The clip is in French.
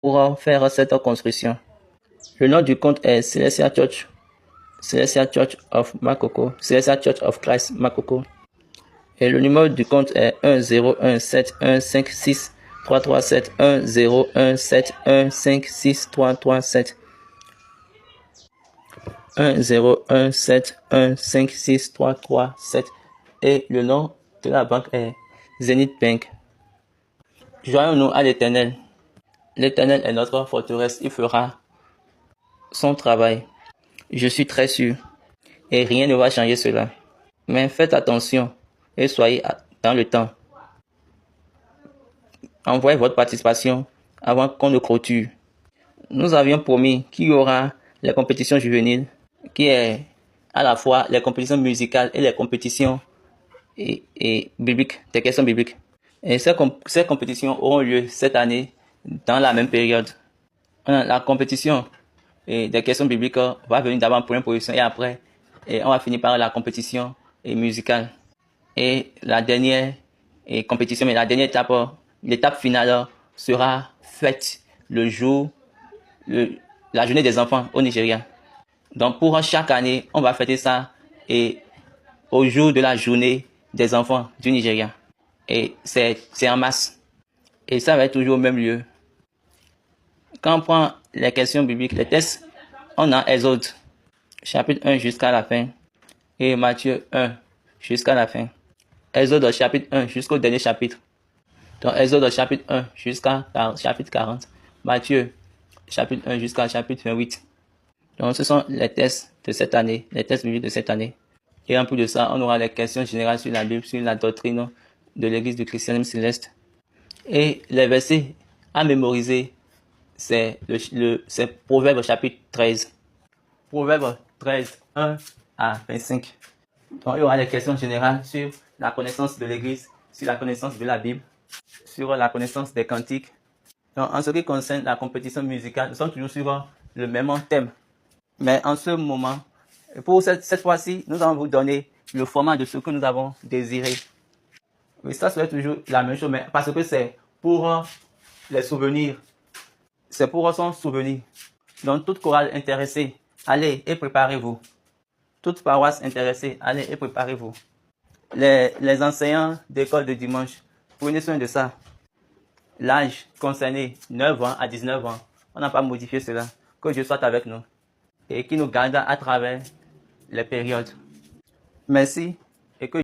pour faire cette construction. Le nom du compte est Celestial Church of Makoko, Celestial Church of Christ Makoko. Et le numéro du compte est 10171563337, 10171563337, 10171563337. Et le nom de la banque est Zenith Bank. Joignons-nous à l'Éternel. L'Éternel est notre forteresse, il fera son travail. Je suis très sûr. Et rien ne va changer cela. Mais faites attention et soyez dans le temps. Envoyez votre participation avant qu'on ne clôture. Nous avions promis qu'il y aura les compétitions juvéniles, qui est à la fois les compétitions musicales et les compétitions et bibliques, des questions bibliques. Et ces compétitions auront lieu cette année dans la même période. La compétition des questions bibliques va venir d'abord en première position et après, on va finir par la compétition musicale. Et la dernière compétition, mais la dernière étape, l'étape finale sera faite le jour, la journée des enfants au Nigeria. Donc pour chaque année, on va fêter ça et au jour de la journée des enfants du Nigeria. Et c'est en masse. Et ça va être toujours au même lieu. Quand on prend les questions bibliques, les tests, on a Exode, chapitre 1 jusqu'à la fin, et Matthieu 1 jusqu'à la fin. Exode chapitre 1 jusqu'au dernier chapitre. Donc Exode chapitre 1 jusqu'à chapitre 40. Matthieu chapitre 1 jusqu'à chapitre 28. Donc ce sont les tests de cette année, les tests bibliques de cette année. Et en plus de ça, on aura les questions générales sur la Bible, sur la doctrine de l'église du christianisme céleste. Et les versets à mémoriser, c'est Proverbe chapitre 13. Proverbe 13, 1 à 25. Donc il y aura les questions générales sur la connaissance de l'église, sur la connaissance de la Bible, sur la connaissance des cantiques. Donc en ce qui concerne la compétition musicale, nous sommes toujours sur le même thème. Mais en ce moment, pour cette fois-ci, nous allons vous donner le format de ce que nous avons désiré. Oui, ça serait toujours la même chose, mais parce que c'est pour les souvenirs. C'est pour son souvenir. Donc, toute chorale intéressée, allez et préparez-vous. Toute paroisse intéressée, allez et préparez-vous. Les enseignants d'école de dimanche, prenez soin de ça. L'âge concerné, 9 ans à 19 ans, on n'a pas modifié cela. Que Dieu soit avec nous et qu'il nous garde à travers les périodes. Merci et que